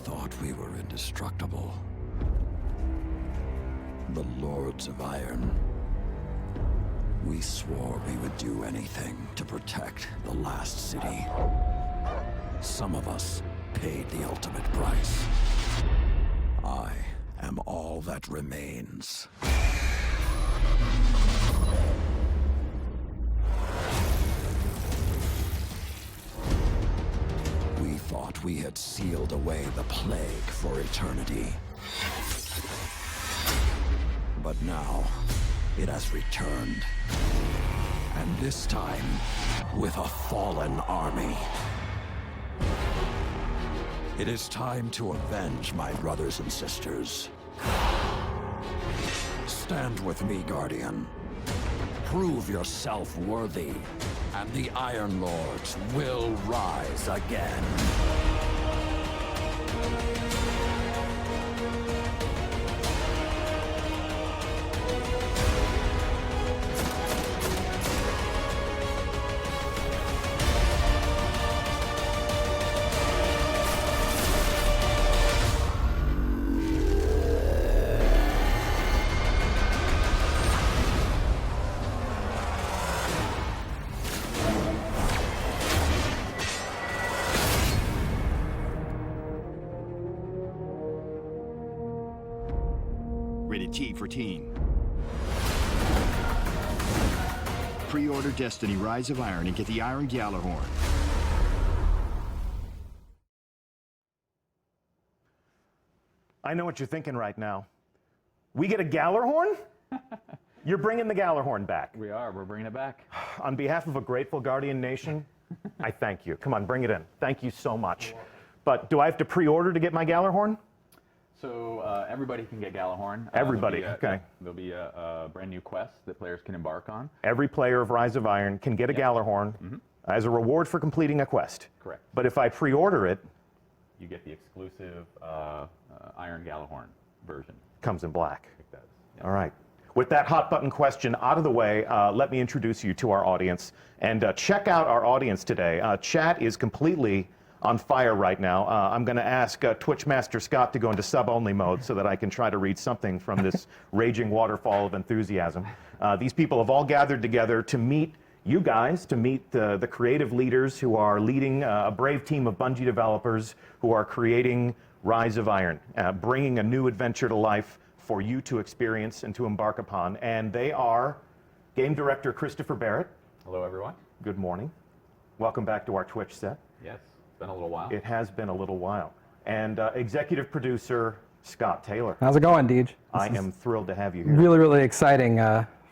thought we were indestructible. The Lords of Iron. We swore we would do anything to protect the last city. Some of us paid the ultimate price. I am all that remains. We thought we had sealed away the plague for eternity. But now, it has returned. And this time, with a fallen army. It is time to avenge my brothers and sisters. Stand with me, Guardian. Prove yourself worthy, and the Iron Lords will rise again. Rated T for teen. Pre-order Destiny Rise of Iron and get the Iron Gjallarhorn. I know what you're thinking right now. We get a Gjallarhorn? You're bringing the Gjallarhorn back. We are. We're bringing it back. On behalf of a grateful Guardian Nation, I thank you. Come on, bring it in. Thank you so much. But do I have to pre-order to get my Gjallarhorn? So everybody can get Gjallarhorn. Everybody, okay. There'll be a brand new quest that players can embark on. Every player of Rise of Iron can get a Gjallarhorn as a reward for completing a quest. Correct. But if I pre-order it, you get the exclusive Iron Gjallarhorn version. Comes in black. It does. Yeah. All right. With that hot button question out of the way, let me introduce you to our audience. And check out our audience today. Chat is completely on fire right now. I'm going to ask Twitch Master Scott to go into sub-only mode so that I can try to read something from this raging waterfall of enthusiasm. These people have all gathered together to meet you guys, to meet the creative leaders who are leading a brave team of Bungie developers who are creating Rise of Iron, bringing a new adventure to life for you to experience and to embark upon. And they are Game Director Christopher Barrett. Hello, everyone. Good morning. Welcome back to our Twitch set. Yes. Been a little while. It has been a little while. And executive producer Scott Taylor. How's it going, Deej? I am thrilled to have you here. Really, really exciting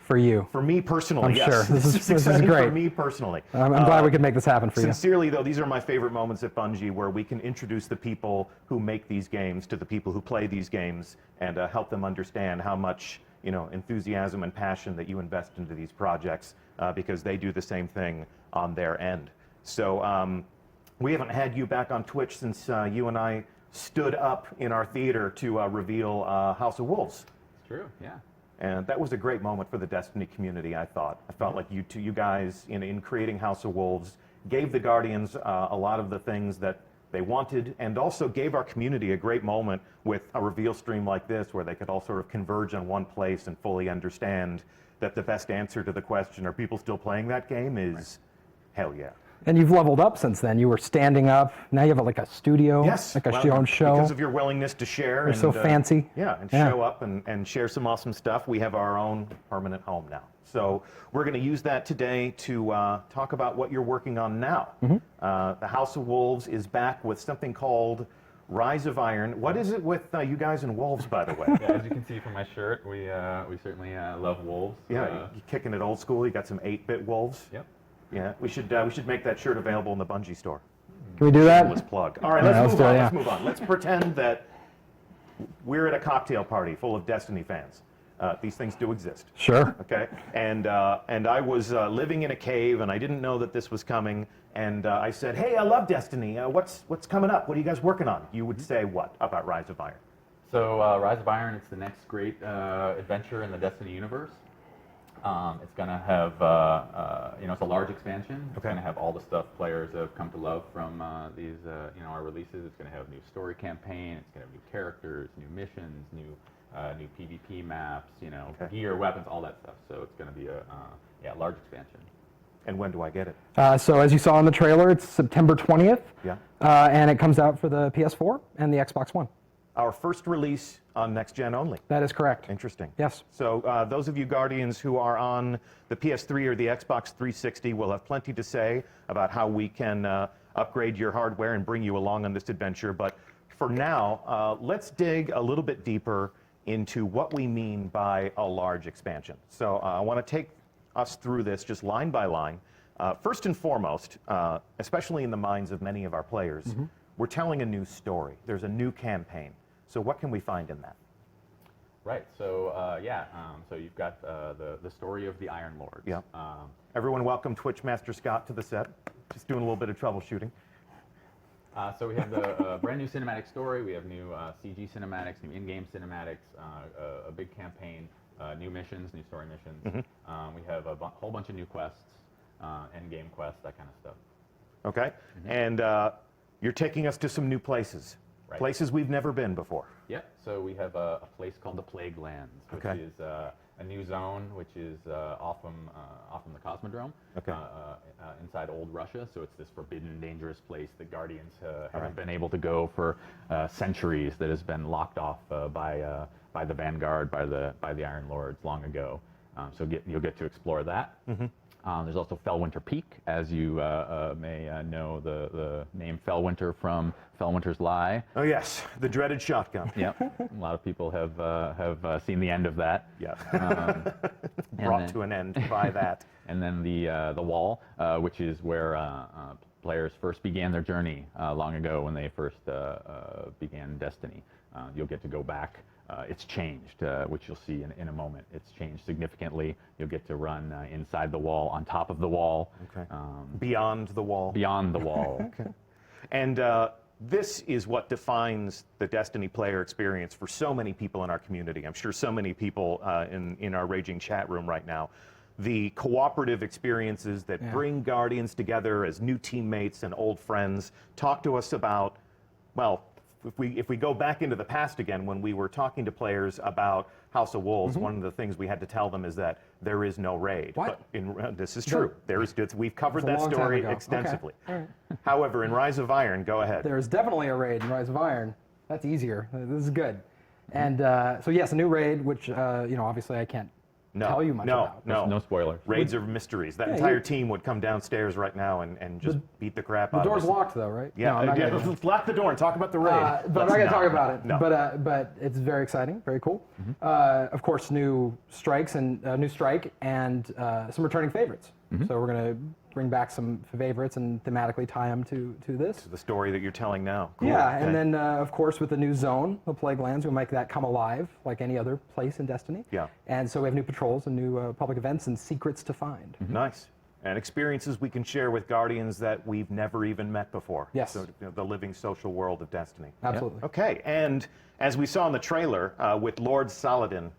for you. For me personally, I'm yes. sure. This is exciting great. for me personally. I'm glad we could make this happen for you. Sincerely, though, these are my favorite moments at Bungie where we can introduce the people who make these games to the people who play these games and help them understand how much enthusiasm and passion that you invest into these projects because they do the same thing on their end. So we haven't had you back on Twitch since you and I stood up in our theater to reveal House of Wolves. It's true, yeah. And that was a great moment for the Destiny community, I thought. I felt like you guys, in creating House of Wolves, gave the Guardians a lot of the things that they wanted, and also gave our community a great moment with a reveal stream like this, where they could all sort of converge on one place and fully understand that the best answer to the question, are people still playing that game, is hell yeah. And you've leveled up since then. You were standing up. Now you have like a studio, yes, like your own show. Because of your willingness to share. You're so fancy. Yeah, and show up and share some awesome stuff. We have our own permanent home now. So we're going to use that today to talk about what you're working on now. The House of Wolves is back with something called Rise of Iron. What is it with you guys and wolves, by the way? Yeah, as you can see from my shirt, we certainly love wolves. Yeah, you're kicking it old school. You got some 8-bit wolves. Yep. Yeah, we should make that shirt available in the Bungie store. Can we do that? Let's plug. All right, let's move on. Let's pretend that we're at a cocktail party full of Destiny fans. These things do exist. Sure. Okay. And I was living in a cave, and I didn't know that this was coming. And I said, "Hey, I love Destiny. What's coming up? What are you guys working on?" You would say what about Rise of Iron? So Rise of Iron, it's the next great adventure in the Destiny universe. It's going to have, it's a large expansion. It's going to have all the stuff players have come to love from these, our releases. It's going to have new story campaign. It's going to have new characters, new missions, new PvP maps, gear, weapons, all that stuff. So it's going to be a large expansion. And when do I get it? So as you saw in the trailer, it's September 20th. Yeah. And it comes out for the PS4 and the Xbox One. Our first release on next gen only. That is correct. Interesting. Yes. So those of you Guardians who are on the PS3 or the Xbox 360 will have plenty to say about how we can upgrade your hardware and bring you along on this adventure. But for now, let's dig a little bit deeper into what we mean by a large expansion. So I want to take us through this just line by line. First and foremost, especially in the minds of many of our players, we're telling a new story. There's a new campaign. So what can we find in that? Right. So so you've got the story of the Iron Lords. Yeah. Everyone, welcome Twitch Master Scott to the set. Just doing a little bit of troubleshooting. So we have the brand new cinematic story. We have new CG cinematics, new in-game cinematics, a big campaign, new missions, new story missions. We have a whole bunch of new quests, end-game quests, that kind of stuff. Okay. And you're taking us to some new places. Right. Places we've never been before. Yep. So we have a place called the Plague Lands, which is a new zone, which is off from the Cosmodrome, inside old Russia. So it's this forbidden, dangerous place that Guardians haven't been able to go for centuries. That has been locked off by the Vanguard, by the Iron Lords long ago. So you'll get to explore that. There's also Fellwinter Peak, as you may know the name Fellwinter from Fellwinter's Lie. Oh yes, the dreaded shotgun. Yep, a lot of people have seen the end of that. Yeah, brought to an end by that. And then the Wall, which is where players first began their journey long ago when they first began Destiny. You'll get to go back. It's changed, which you'll see in a moment. It's changed significantly. You'll get to run inside the wall, on top of the wall. Okay. Beyond the wall. Beyond the wall. Okay. And this is what defines the Destiny player experience for so many people in our community. I'm sure so many people in our raging chat room right now. The cooperative experiences that bring Guardians together as new teammates and old friends. Talk to us about, well, if we go back into the past again, when we were talking to players about House of Wolves, one of the things we had to tell them is that there is no raid. What? But this is true. We've covered that story extensively. Okay. All right. However, in Rise of Iron, go ahead. There is definitely a raid in Rise of Iron. That's easier. This is good. And so yes, a new raid, which obviously I can't tell you much about. No spoilers. Raids are mysteries. That entire team would come downstairs right now and just beat the crap out of us. The door's locked though, right? Yeah, let's lock the door and talk about the raid. But I'm not going to talk about it. No. But it's very exciting, very cool. Of course, new strikes and new strike and some returning favorites. So we're going to bring back some favorites and thematically tie them to this. The story that you're telling now. Cool. Yeah, Okay. and then of course with the new zone, the Plague Lands, we'll make that come alive like any other place in Destiny. Yeah. And so we have new patrols and new public events and secrets to find. Nice. And experiences we can share with Guardians that we've never even met before. Yes. So the living social world of Destiny. Absolutely. Okay, and as we saw in the trailer, with Lord Saladin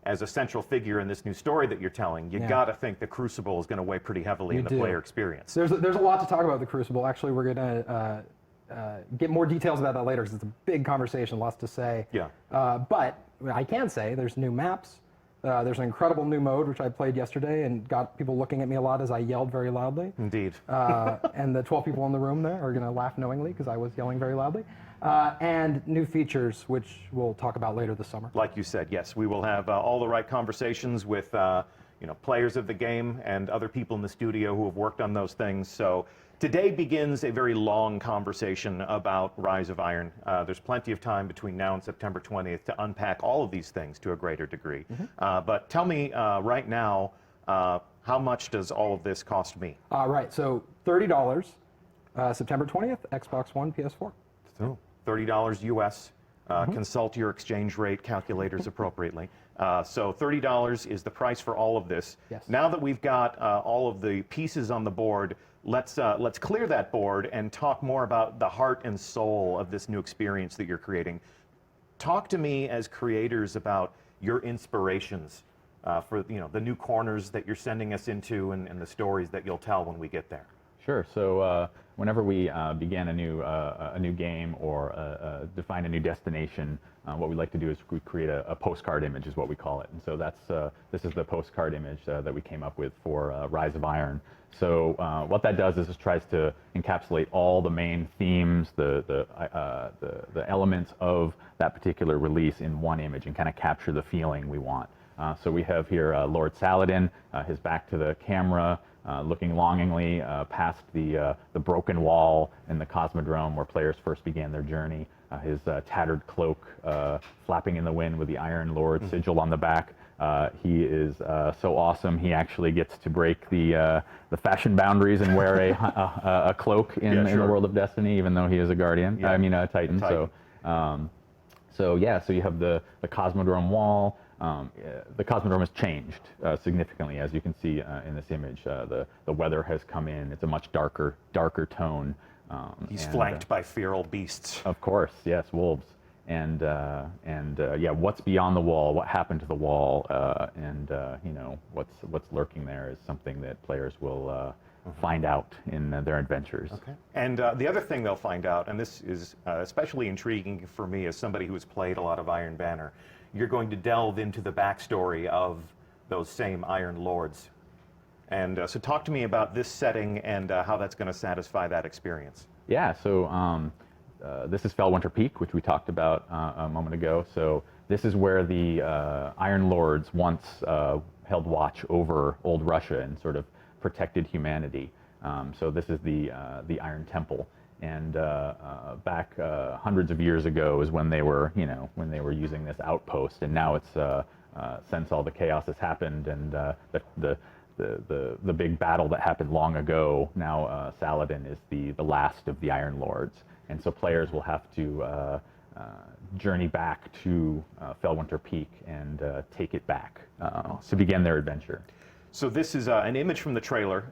as a central figure in this new story that you're telling, you got to think the Crucible is going to weigh pretty heavily in the player experience. There's a lot to talk about with the Crucible. Actually, we're going to get more details about that later because it's a big conversation, lots to say. Yeah. But I can say there's new maps. There's an incredible new mode, which I played yesterday and got people looking at me a lot as I yelled very loudly. Indeed. And the 12 people in the room there are going to laugh knowingly because I was yelling very loudly. And new features, which we'll talk about later this summer. Like you said, yes, we will have all the right conversations with players of the game and other people in the studio who have worked on those things. So today begins a very long conversation about Rise of Iron. There's plenty of time between now and September 20th to unpack all of these things to a greater degree. But tell me right now, how much does all of this cost me? Right, so $30, September 20th, Xbox One, PS4. So $30 US. Consult your exchange rate calculators appropriately. So $30 is the price for all of this. Yes. Now that we've got all of the pieces on the board, let's clear that board and talk more about the heart and soul of this new experience that you're creating. Talk to me as creators about your inspirations for the new corners that you're sending us into and the stories that you'll tell when we get there. Sure. So whenever we begin a new game or define a new destination, what we like to do is we create a postcard image, is what we call it. And so this is the postcard image that we came up with for Rise of Iron. So what that does is it tries to encapsulate all the main themes, the elements of that particular release in one image and kind of capture the feeling we want. So we have here Lord Saladin, his back to the camera, looking longingly past the broken wall in the Cosmodrome where players first began their journey. His tattered cloak flapping in the wind with the Iron Lord sigil on the back. He is so awesome. He actually gets to break the fashion boundaries and wear a cloak in the world of Destiny, even though he is a Guardian. Yeah. I mean, a Titan. So you have the Cosmodrome wall. The Cosmodrome has changed significantly, as you can see in this image. The weather has come in. It's a much darker tone. He's flanked by feral beasts. Of course, yes, wolves. And what's beyond the wall? What happened to the wall? What's lurking there is something that players will find out in their adventures. Okay. And the other thing they'll find out, and this is especially intriguing for me as somebody who has played a lot of Iron Banner, you're going to delve into the backstory of those same Iron Lords. And so talk to me about this setting and how that's going to satisfy that experience. Yeah, so this is Felwinter Peak, which we talked about a moment ago. So this is where the Iron Lords once held watch over old Russia and sort of protected humanity. So this is the Iron Temple. And back hundreds of years ago is when they were using this outpost, and now it's since all the chaos has happened and the big battle that happened long ago. Now Saladin is the last of the Iron Lords, and so players will have to journey back to Felwinter Peak and take it back to begin their adventure. So this is an image from the trailer,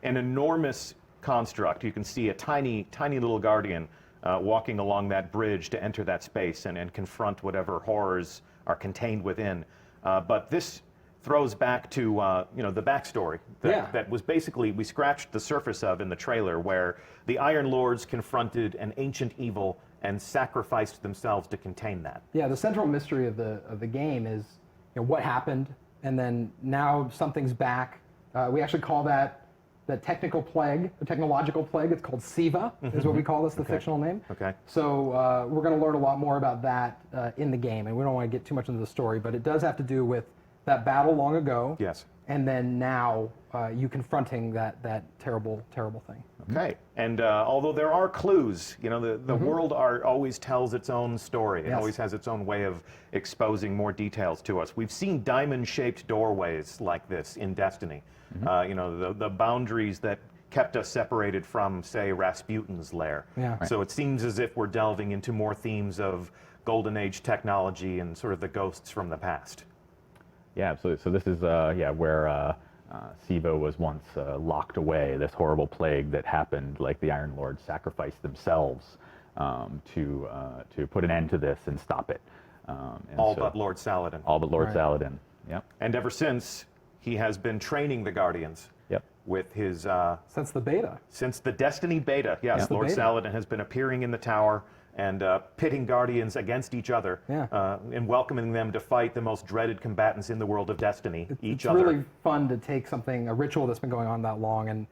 an enormous construct. You can see a tiny little Guardian walking along that bridge to enter that space and confront whatever horrors are contained within. But this throws back to the backstory that was basically we scratched the surface of in the trailer, where the Iron Lords confronted an ancient evil and sacrificed themselves to contain that. Yeah, the central mystery of the game is what happened, and then now something's back. We actually call that the technical plague, the technological plague. It's called Siva, is what we call this, the fictional name. Okay. So we're going to learn a lot more about that in the game, and we don't want to get too much into the story, but it does have to do with that battle long ago. Yes. And then now you confronting that terrible thing. Okay. And although there are clues, the world art always tells its own story. It always has its own way of exposing more details to us. We've seen diamond-shaped doorways like this in Destiny. The boundaries that kept us separated from, say, Rasputin's lair. Yeah. Right. So it seems as if we're delving into more themes of Golden Age technology and sort of the ghosts from the past. Yeah, so this is where Siva was once locked away, this horrible plague that happened, like the Iron Lords sacrificed themselves to put an end to this and stop it. But Lord Saladin. All but Lord Saladin, yep. And ever since, he has been training the Guardians. Yep. With his... since the beta. Since the Destiny beta, yes. Yep. Lord Saladin has been appearing in the tower and pitting Guardians against each other, and welcoming them to fight the most dreaded combatants in the world of Destiny, each other. It's really fun to take a ritual that's been going on that long,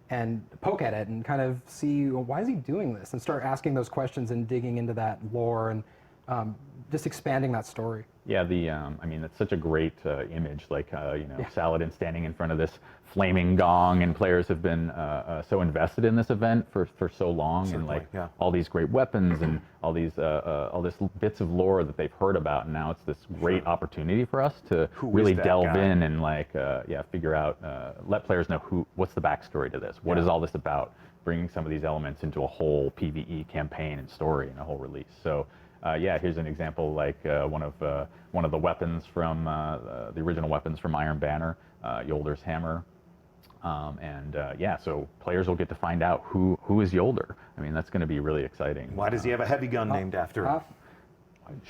and poke at it and kind of see, why is he doing this? And start asking those questions and digging into that lore and just expanding that story. Yeah, it's such a great image, Saladin standing in front of this flaming gong, and players have been so invested in this event for so long. Certainly, and all these great weapons and all this bits of lore that they've heard about, and now it's this great opportunity for us to really delve in and figure out, let players know what's the backstory to this, what is all this about, bringing some of these elements into a whole PvE campaign and story and a whole release. So. Here's an example, like one of the weapons from the original weapons from Iron Banner, Yolder's hammer, so players will get to find out who is Yolder. I mean, that's going to be really exciting. Why does he have a heavy gun named after him?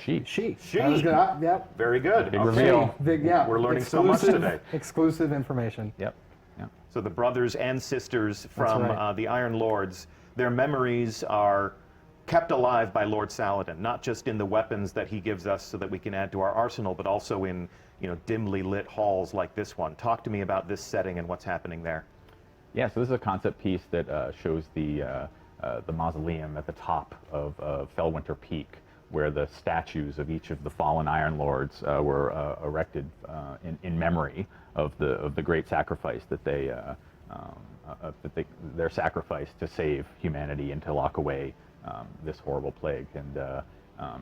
She. She. She. That was good. Yep. Very good. Big Okay. reveal. Big, yeah. We're learning so much today. Exclusive information. Yep. Yep. So the brothers and sisters from right. the Iron Lords, their memories are kept alive by Lord Saladin, not just in the weapons that he gives us so that we can add to our arsenal, but also in dimly lit halls like this one. Talk to me about this setting and what's happening there. Yeah, so this is a concept piece that shows the mausoleum at the top of Fellwinter Peak, where the statues of each of the fallen Iron Lords were erected in memory of the great sacrifice that their sacrifice to save humanity and to lock away this horrible plague. And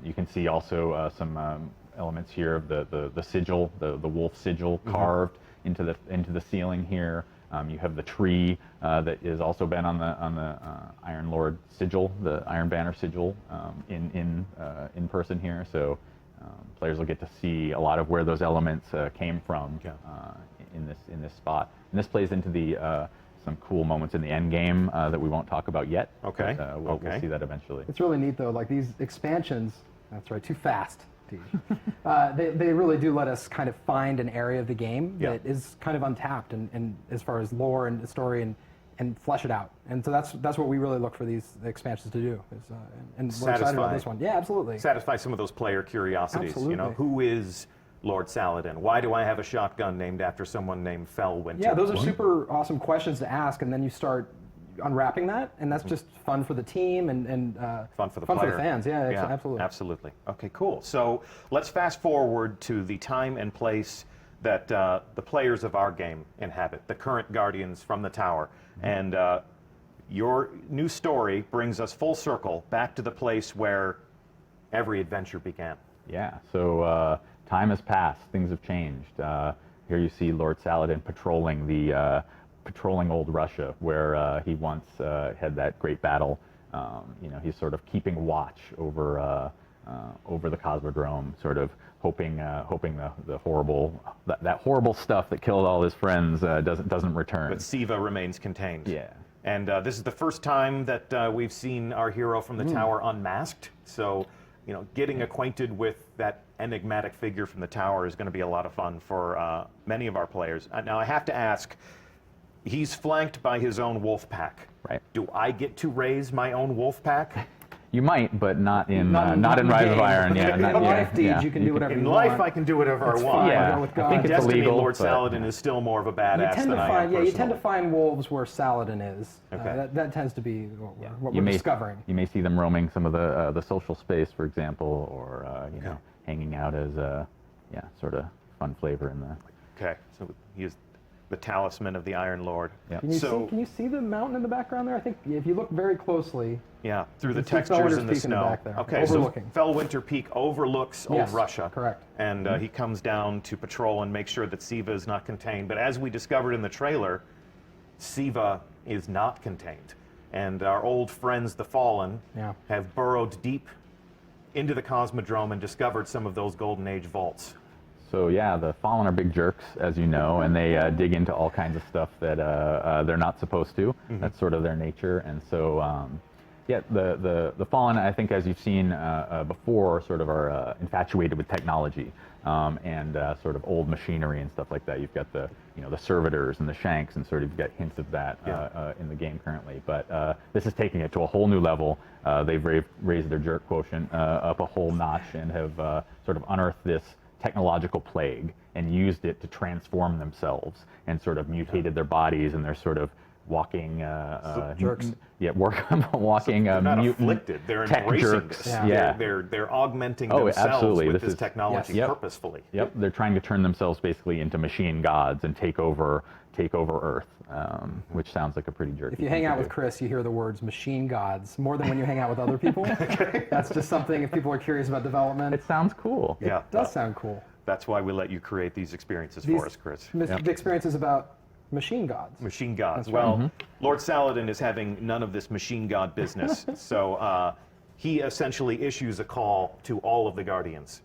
you can see also some elements here of the sigil, the wolf sigil carved into the ceiling here. You have the tree that has also been on the Iron Lord sigil, the Iron Banner sigil, in person here. So players will get to see a lot of where those elements came from in this spot. And this plays into the some cool moments in the end game that we won't talk about yet. Okay. But, we'll see that eventually. It's really neat though. Like these expansions. That's right. Too fast. They really do let us kind of find an area of the game that is kind of untapped and as far as lore and story and flesh it out. And so that's what we really look for these expansions to do. And we're excited about this one. Yeah, absolutely. Satisfy some of those player curiosities. Absolutely. Who is Lord Saladin? Why do I have a shotgun named after someone named Fellwinter? Yeah, those are super awesome questions to ask, and then you start unwrapping that, and that's just fun for the team and fun for the fun player. for the fans. Yeah, absolutely. Absolutely. Okay, cool. So let's fast forward to the time and place that the players of our game inhabit, the current Guardians from the Tower. And your new story brings us full circle back to the place where every adventure began. Yeah, so time has passed, things have changed. Here you see Lord Saladin patrolling old Russia, where he once had that great battle. He's sort of keeping watch over the Cosmodrome, sort of hoping the horrible stuff that killed all his friends doesn't return. But Siva remains contained. Yeah. And this is the first time that we've seen our hero from the tower unmasked. So, getting acquainted with that enigmatic figure from the tower is going to be a lot of fun for many of our players. Now, I have to ask, he's flanked by his own wolf pack. Right. Do I get to raise my own wolf pack? You might, but not in Rise game. of Iron. Yeah, In life deeds, you can do whatever In you life, want. I can do whatever It's I want. fine. Yeah, With I God. think it's Destiny, illegal. Lord but, Saladin is still more of a You badass tend than to I find, am you tend to personally. find wolves where Saladin is. Okay. That tends to be what you we're may, discovering. You may see them roaming some of the social space, for example, or hanging out as a sort of fun flavor in the. Okay, so he is the talisman of the Iron Lord. Yep. Can you see the mountain in the background there? I think if you look very closely. Yeah, through the You can see textures Fellwinter's in the Peak in the snow. back there, Okay, overlooking. so Fellwinter Peak overlooks old Yes, Russia. correct. And he comes down to patrol and make sure that Siva is not contained. But as we discovered in the trailer, Siva is not contained. And our old friends, the Fallen, have burrowed deep into the Cosmodrome and discovered some of those Golden Age vaults. So yeah, the Fallen are big jerks, as you know, and they dig into all kinds of stuff that they're not supposed to. That's sort of their nature, and so the Fallen, I think, as you've seen before, sort of are infatuated with technology and sort of old machinery and stuff like that. You've got the servitors and the shanks, and sort of you've got hints of that in the game currently. But this is taking it to a whole new level. They've raised their jerk quotient up a whole notch and have sort of unearthed this technological plague and used it to transform themselves and sort of mutated their bodies, and they're sort of walking jerks. walking They're not mutant afflicted. They're tech embracing jerks. this. Yeah. They're augmenting Oh, themselves absolutely. with This this is- technology Yes. purposefully. Yep, they're trying to turn themselves basically into machine gods and take over Earth, which sounds like a pretty jerky. If you hang out with Chris, you hear the words machine gods more than when you hang out with other people. That's just something, if people are curious about development, It sounds cool. Yeah. it does sound cool. That's why we let you create these experiences These- for us, Chris. The experience is about machine gods. Machine gods. That's right. Well, Lord Saladin is having none of this machine god business. So he essentially issues a call to all of the Guardians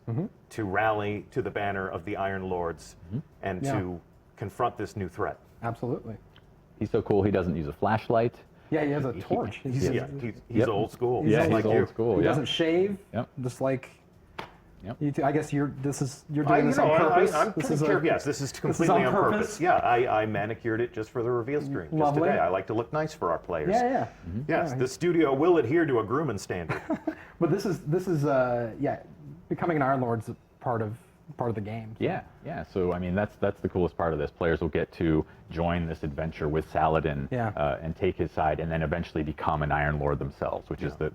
to rally to the banner of the Iron Lords and to confront this new threat. Absolutely. He's so cool. He doesn't use a flashlight. Yeah, he has a torch. He's Yep. old school. Yeah, just he's like old you. school. He Yeah. doesn't shave, Yep. just like Yep. I guess you're doing this on purpose. I'm pretty sure. Yes, this is completely on purpose. Yeah, I manicured it just for the reveal stream just Lovely. today. I like to look nice for our players. Yeah. Yes, the studio will adhere to a grooming standard. But this is becoming an Iron Lord's part of the game. Yeah. So I mean, that's the coolest part of this. Players will get to join this adventure with Saladin and take his side, and then eventually become an Iron Lord themselves, which is the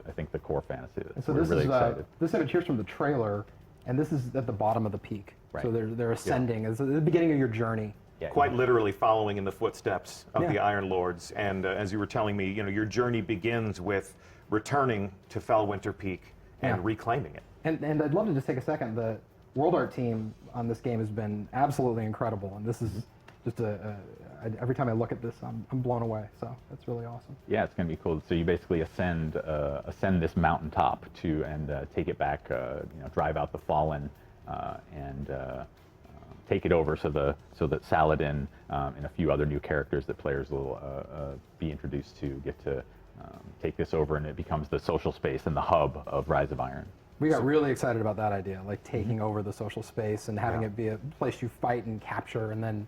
I think the core fantasy of this. So We're this really is excited. this image here's from the trailer, and this is at the bottom of the peak. Right. So they're ascending. It's at the beginning of your journey. Yeah, Quite literally following in the footsteps of Yeah. the Iron Lords. And as you were telling me, your journey begins with returning to Fellwinter Peak and reclaiming it. And I'd love to just take a second. The world art team on this game has been absolutely incredible, and this is just every time I look at this, I'm blown away. So that's really awesome. Yeah, it's going to be cool. So you basically ascend this mountaintop and take it back. Drive out the Fallen and take it over so that Saladin and a few other new characters that players will be introduced to get to take this over, and it becomes the social space and the hub of Rise of Iron. We got really excited about that idea, like taking over the social space and having it be a place you fight and capture, and then,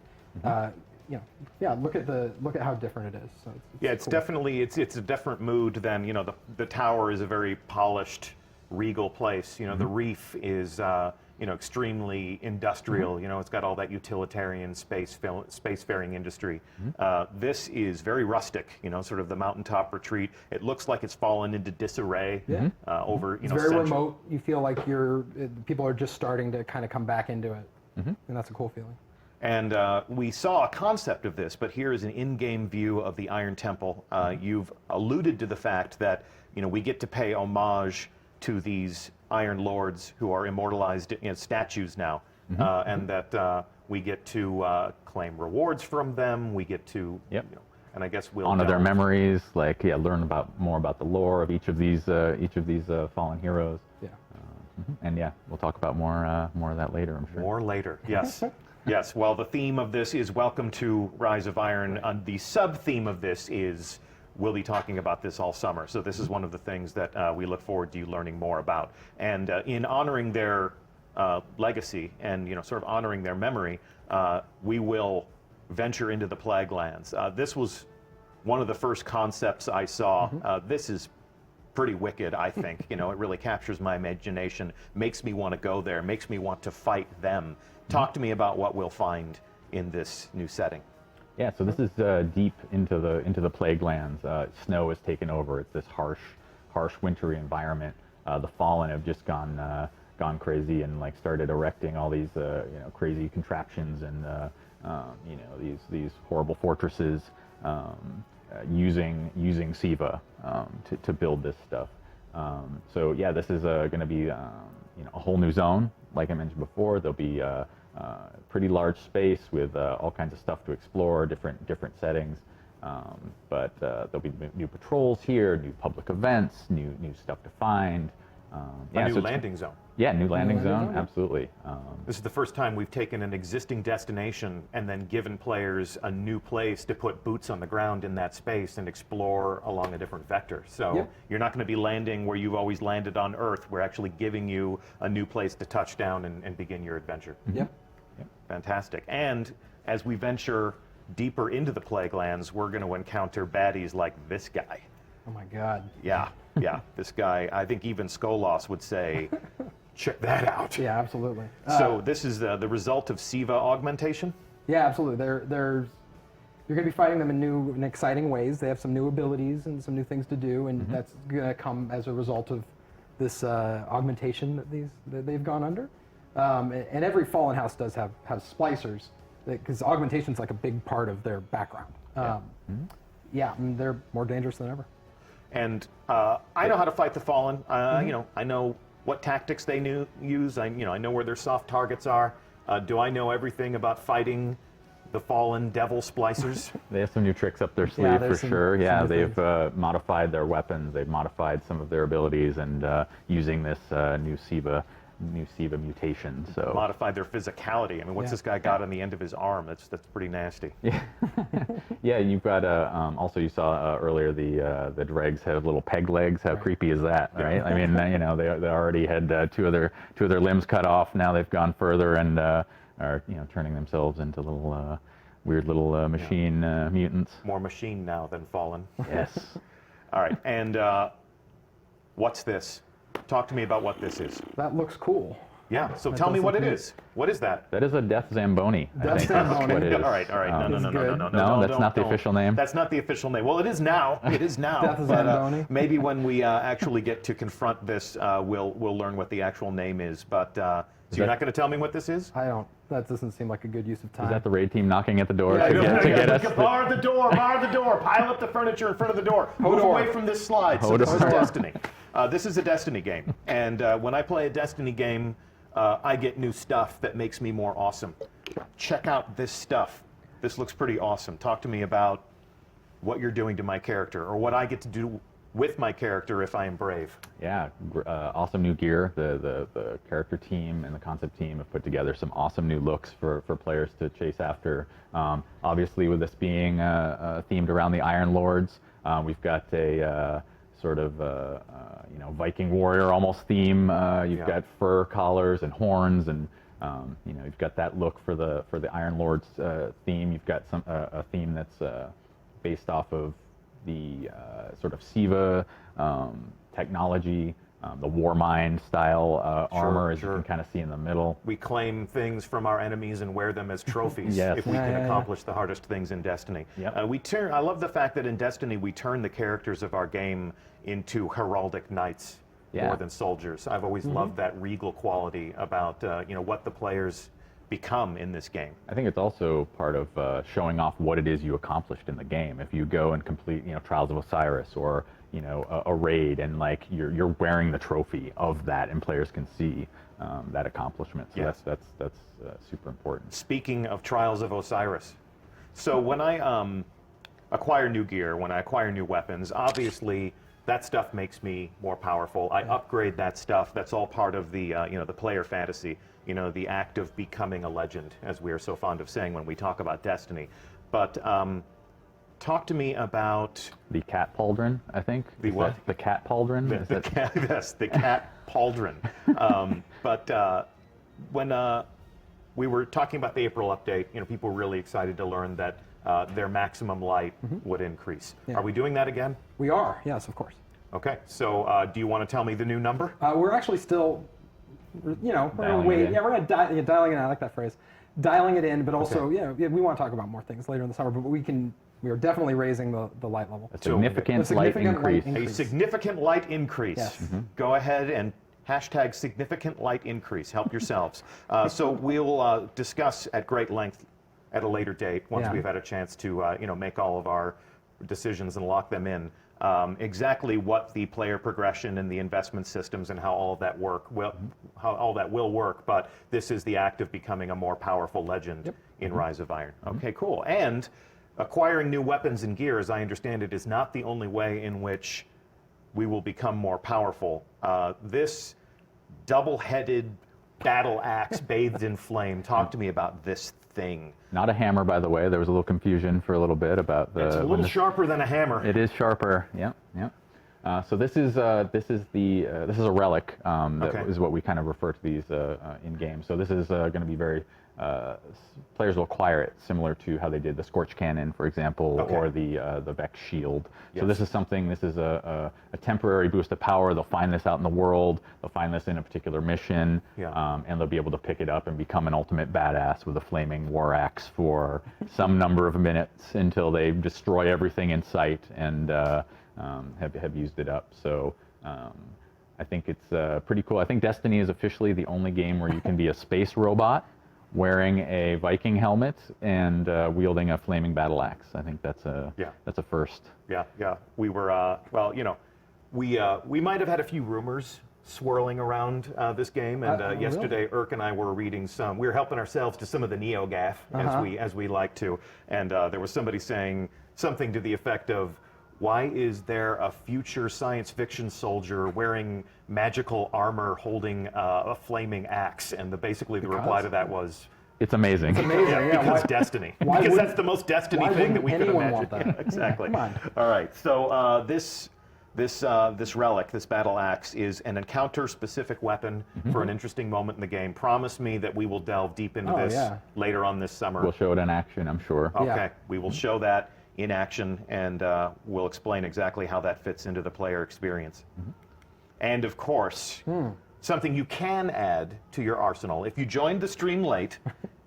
look at how different it is. So It's cool. definitely it's a different mood than the tower is a very polished, regal place. The reef is extremely industrial. It's got all that utilitarian spacefaring industry. This is very rustic. Sort of the mountaintop retreat. It looks like it's fallen into disarray over It's very centuries. remote. You feel like people are just starting to kind of come back into it, and that's a cool feeling. And we saw a concept of this, but here is an in-game view of the Iron Temple. You've alluded to the fact that we get to pay homage to these Iron Lords who are immortalized statues now, and that we get to claim rewards from them. We get to, and I guess we'll honor their delve- memories, learn more about the lore of each of these fallen heroes. Yeah. And we'll talk about more of that later, I'm sure. More later, yes. Yes, well, the theme of this is Welcome to Rise of Iron. The sub-theme of this is we'll be talking about this all summer. So this is one of the things that we look forward to you learning more about. And in honoring their legacy and sort of honoring their memory, we will venture into the Plague Lands. This was one of the first concepts I saw. This is pretty wicked, I think. It really captures my imagination, makes me want to go there, makes me want to fight them. Talk to me about what we'll find in this new setting. Yeah, so this is deep into the Plague Lands. Snow has taken over. It's this harsh, wintry environment. The Fallen have just gone crazy and started erecting all these crazy contraptions and these horrible fortresses using Siva to build this stuff. So yeah, this is going to be a whole new zone. Like I mentioned before, there'll be pretty large space with all kinds of stuff to explore, different settings. But there'll be new patrols here, new public events, new stuff to find. A new landing zone. Yeah, new landing zone, absolutely. This is the first time we've taken an existing destination and then given players a new place to put boots on the ground in that space and explore along a different vector. So you're not going to be landing where you've always landed on Earth. We're actually giving you a new place to touch down and begin your adventure. Yep. Fantastic. And as we venture deeper into the Plague Lands, we're going to encounter baddies like this guy. Oh my God. Yeah, this guy, I think even Skolos would say, check that out. Yeah, absolutely. So this is the result of Siva augmentation? Yeah, absolutely. You're going to be fighting them in new and exciting ways. They have some new abilities and some new things to do, and that's going to come as a result of this augmentation that they've gone under. And every Fallen House does have splicers, because augmentation's like a big part of their background. And they're more dangerous than ever. And I know how to fight the Fallen. I know what tactics they use. I know where their soft targets are. Do I know everything about fighting the Fallen Devil Splicers? They have some new tricks up their sleeve for sure. Yeah, some they've modified their weapons. They've modified some of their abilities, and using this new Siva new SIVA mutation. So Modified their physicality. I mean, what's this guy got on the end of his arm? That's pretty nasty. yeah, yeah. You've got also you saw earlier the dregs have little peg legs. How creepy is that, right? I mean, you know, they already had two of their limbs cut off. Now they've gone further and are turning themselves into little weird little machine mutants. More machine now than fallen. Yes. All right, and what's this? Talk to me about what this is. That looks cool. Yeah, so tell me what it is. What is that? That is a Death Zamboni. I Death think Zamboni. is what it is. All right. No, that's not the official name? That's not the official name. Well, it is now. It is now. Death Zamboni. Maybe when we actually get to confront this, we'll learn what the actual name is. But so you're not going to tell me what this is? I don't. That doesn't seem like a good use of time. Is that the raid team knocking at the door Yeah, to get us? Bar the door. Pile up the furniture in front of the door. Move away from this slide. So this is Destiny. This is a Destiny game, and when I play a Destiny game, I get new stuff that makes me more awesome. Check out this stuff. This looks pretty awesome. Talk to me about what you're doing to my character, or what I get to do with my character if I am brave. Yeah, awesome new gear. The character team and the concept team have put together some awesome new looks for players to chase after. Obviously, with this being themed around the Iron Lords, we've got a sort of Viking warrior almost theme. You've got fur collars and horns, and you've got that look for the Iron Lords theme. You've got a theme that's based off of the sort of SIVA technology, the Warmind style armor, as you can kind of see in the middle. We claim things from our enemies and wear them as trophies Yes. if we can accomplish the hardest things in Destiny. Yep. I love the fact that in Destiny we turn the characters of our game into heraldic knights more than soldiers. I've always loved that regal quality about what the players become in this game. I think it's also part of showing off what it is you accomplished in the game. If you go and complete, Trials of Osiris or a raid, and like you're wearing the trophy of that, and players can see that accomplishment. So that's super important. Speaking of Trials of Osiris, so when I acquire new gear, when I acquire new weapons, obviously that stuff makes me more powerful. I upgrade that stuff. That's all part of the the player fantasy. The act of becoming a legend, as we are so fond of saying when we talk about Destiny. But talk to me about the cat pauldron. I think the what? The cat pauldron. Yes, the cat pauldron. But when we were talking about the April update, people were really excited to learn that their maximum light would increase. Are we doing that again? We are. Yes, of course. Okay. So do you want to tell me the new number? We're actually still, we're gonna wait. it in. Yeah, we're gonna dialing it in. I like that phrase, dialing it in. But also, we want to talk about more things later in the summer. But we are definitely raising the light level. A significant light increase. A significant light increase. Yes. Go ahead and hashtag significant light increase. Help yourselves. So we'll discuss at great length at a later date once we've had a chance to make all of our decisions and lock them in. Exactly what the player progression and the investment systems and how all of that will work. But this is the act of becoming a more powerful legend in Rise of Iron. Okay, cool. And acquiring new weapons and gear, as I understand it, is not the only way in which we will become more powerful. This double-headed battle axe bathed in flame. Talk to me about this thing. Not a hammer, by the way. There was a little confusion for a little bit about the. It's a little sharper than a hammer. It is sharper. Yep. So this is a relic. That is what we kind of refer to these in game. So this is going to be very. Players will acquire it similar to how they did the Scorch Cannon, for example, or the Vex Shield. So this is something. This is a temporary boost of power. They'll find this out in the world. They'll find this in a particular mission, and they'll be able to pick it up and become an ultimate badass with a flaming war axe for some number of minutes until they destroy everything in sight and have used it up. So. I think it's pretty cool. I think Destiny is officially the only game where you can be a space robot wearing a Viking helmet and wielding a flaming battle axe. I think that's a first. Yeah. We were we might have had a few rumors swirling around this game, and yesterday really? Irk and I were reading some. We were helping ourselves to some of the NeoGAF as we like to, and there was somebody saying something to the effect of, why is there a future science fiction soldier wearing magical armor holding a flaming axe? And basically the reply to that was, It's amazing. It's amazing. Yeah, because why- Destiny. why Because wouldn't- that's the most Destiny why thing that we wouldn't could anyone imagine. want that? Yeah, exactly. Come on. All right. So this relic, this battle axe, is an encounter-specific weapon for an interesting moment in the game. Promise me that we will delve deep into this later on this summer. We'll show it in action, I'm sure. Okay. Yeah. We will show that in action, and we'll explain exactly how that fits into the player experience. And of course, something you can add to your arsenal. If you joined the stream late,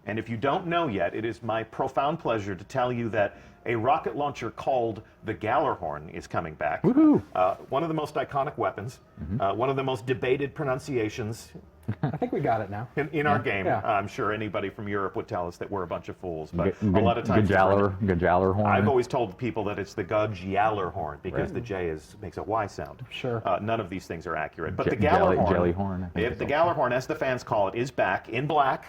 and if you don't know yet, it is my profound pleasure to tell you that a rocket launcher called the Gjallarhorn is coming back. Woohoo! One of the most iconic weapons, one of the most debated pronunciations I think we got it now. in our game. Yeah. I'm sure anybody from Europe would tell us that we're a bunch of fools, but a lot of times Gjallarhorn. I've always told people that it's the Gjallarhorn because the J makes a Y sound. Sure. None of these things are accurate. But the Jelly- Gjallarhorn, Jellyhorn, I think if it's the also. Gjallarhorn, as the fans call it, is back in black.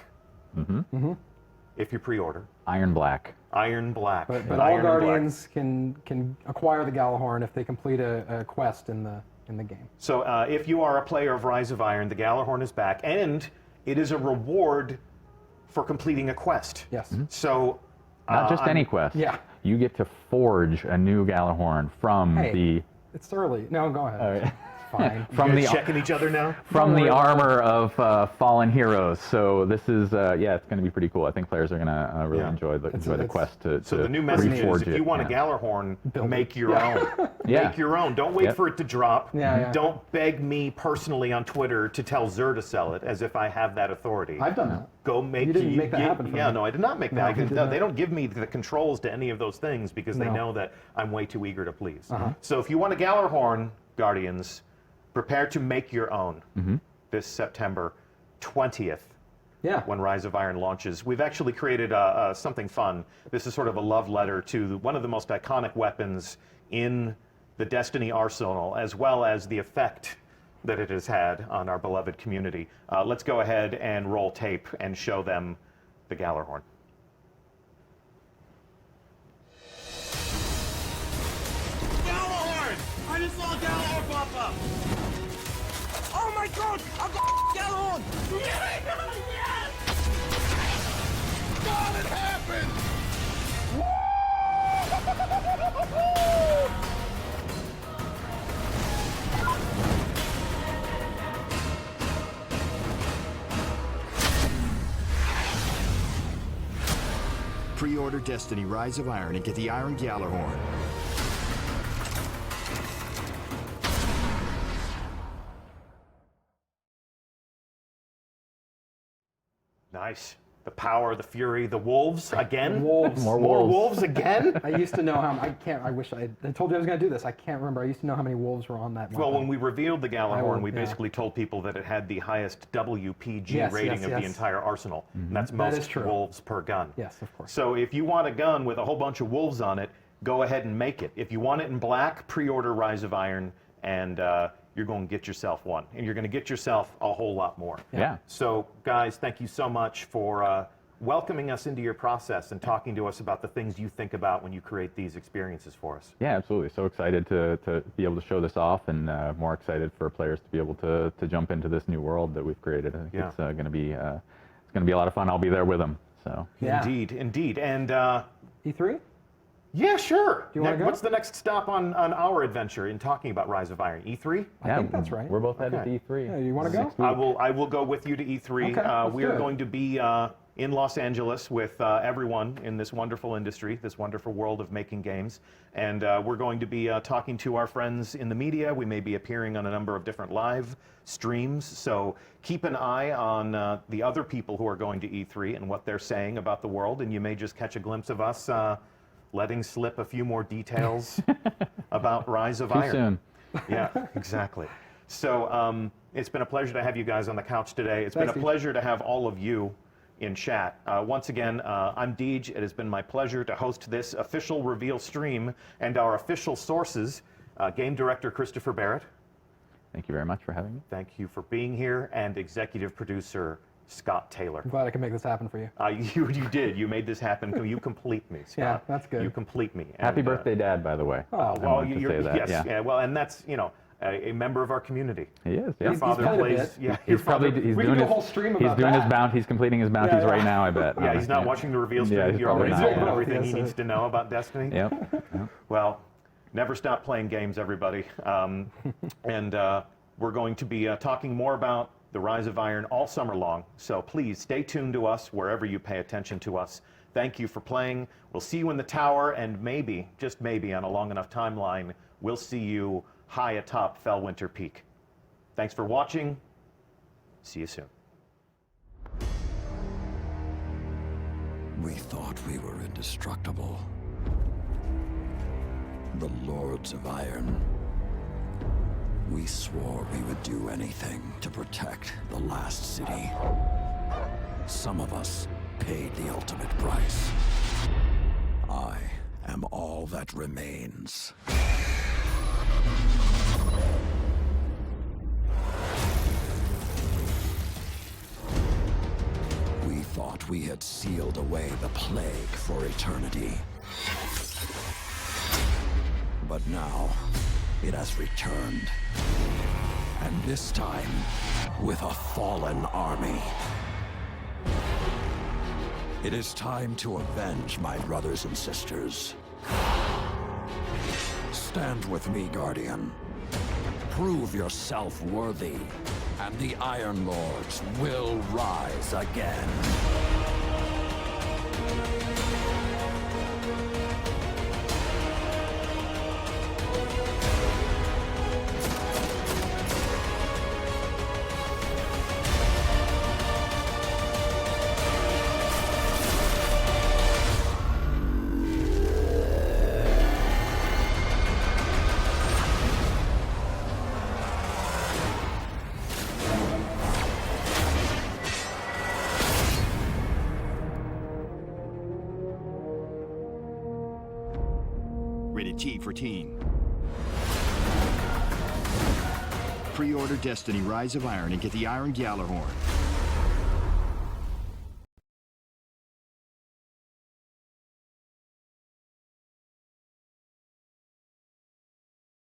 If you pre-order, Iron Black. Iron Black. But Iron all and black. Guardians can acquire the Gjallarhorn if they complete a quest in the game. So if you are a player of Rise of Iron, the Gjallarhorn is back, and it is a reward for completing a quest. Yes. So Not just I'm- any quest. Yeah. You get to forge a new Gjallarhorn from Hey. the It's early. No, go ahead. right. It's fine. from You the guys checking each other now. from Don't the worry about armor of fallen heroes. So this is yeah, it's going to be pretty cool. I think players are going to really Yeah. enjoy the quest to So the new message is, reforge if it. you want a yeah. Gjallarhorn, make your Yeah. own. Yeah. Make your own. Don't wait Yep. for it to drop. Yeah, yeah. Don't beg me personally on Twitter to tell Xur to sell it, as if I have that authority. I've done that. Go make. You didn't make that happen for Yeah, me. no, I did not make No, that. you did No, not. they don't give me the controls to any of those things because they No. know that I'm way too eager to please. Uh-huh. So if you want a Gjallarhorn, Guardians, prepare to make your own this September 20th. Yeah. When Rise of Iron launches. We've actually created something fun. This is sort of a love letter to one of the most iconic weapons in the Destiny arsenal, as well as the effect that it has had on our beloved community. Let's go ahead and roll tape and show them the Gjallarhorn. Gjallarhorn! I just saw Gjallarhorn pop up! Oh my god! I've got Gjallarhorn! Yes! God, it happened! Pre-order Destiny Rise of Iron and get the Iron Gjallarhorn. Nice. The power, the fury, the wolves again. Wolves. More More wolves. wolves again. I used to know how. I wish I told you I was going to do this. I can't remember. I used to know how many wolves were on that. Well, weapon. when we revealed the Gjallarhorn, we yeah. basically told people that it had the highest WPG Yes, rating yes, of the yes. entire arsenal. And that's That most is true. wolves per gun. Yes, of course. So if you want a gun with a whole bunch of wolves on it, go ahead and make it. If you want it in black, pre-order Rise of Iron, and you're going to get yourself one. And you're going to get yourself a whole lot more. Yeah. So, guys, thank you so much for welcoming us into your process and talking to us about the things you think about when you create these experiences for us. Yeah, absolutely. So excited to be able to show this off, and more excited for players to be able to jump into this new world that we've created. I think Yeah. it's going to be a lot of fun. I'll be there with them. So Yeah. Indeed, indeed. And E3. yeah, sure. Do you wanna go? What's the next stop on our adventure in talking about Rise of Iron? E3? yeah, think that's right. We're both headed Okay. to E3. Yeah, you wanna go? Next week. I will go with you to E3. Okay, let's we do are it. going to be in Los Angeles with everyone in this wonderful industry, this wonderful world of making games. And we're going to be talking to our friends in the media. We may be appearing on a number of different live streams. So keep an eye on the other people who are going to E3 and what they're saying about the world. And you may just catch a glimpse of us letting slip a few more details about Rise of Too Iron. soon. Yeah, exactly. So it's been a pleasure to have you guys on the couch today. It's been Thanks, a Deej. pleasure to have all of you in chat. Once again, I'm Deej. It has been my pleasure to host this official reveal stream and our official sources, Game Director Christopher Barrett. Thank you very much for having me. Thank you for being here, and Executive Producer Scott Taylor. I'm glad I could make this happen for you. You did. You made this happen. You complete me, Scott. Yeah, that's good. You complete me. Happy And, birthday, Dad, by the way. well, I wanted to you're, say that. yes, Yeah. well, and that's, a member of our community. He is. Your Yeah. father played a plays. bit. Yeah, your He's probably father- he's We doing could do a his whole stream he's about doing his that. bounty. He's completing his bounties right now. I bet. Yeah, he's not watching the reveal stream. Yeah, he's he already probably knows not. everything he Yes, needs to know about Destiny. Yep. Well, never stop playing games, everybody. And we're going to be talking more about the Rise of Iron all summer long. So please stay tuned to us wherever you pay attention to us. Thank you for playing. We'll see you in the tower, and maybe, just maybe, on a long enough timeline, we'll see you high atop Fellwinter Peak. Thanks for watching. See you soon. We thought we were indestructible. The Lords of Iron. We swore we would do anything to protect the last city. Some of us paid the ultimate price. I am all that remains. We thought we had sealed away the plague for eternity. But now, it has returned. And this time, with a fallen army. It is time to avenge my brothers and sisters. Stand with me, Guardian. Prove yourself worthy, and the Iron Lords will rise again. Rated T for teen. Pre-order Destiny Rise of Iron and get the Iron Gjallarhorn.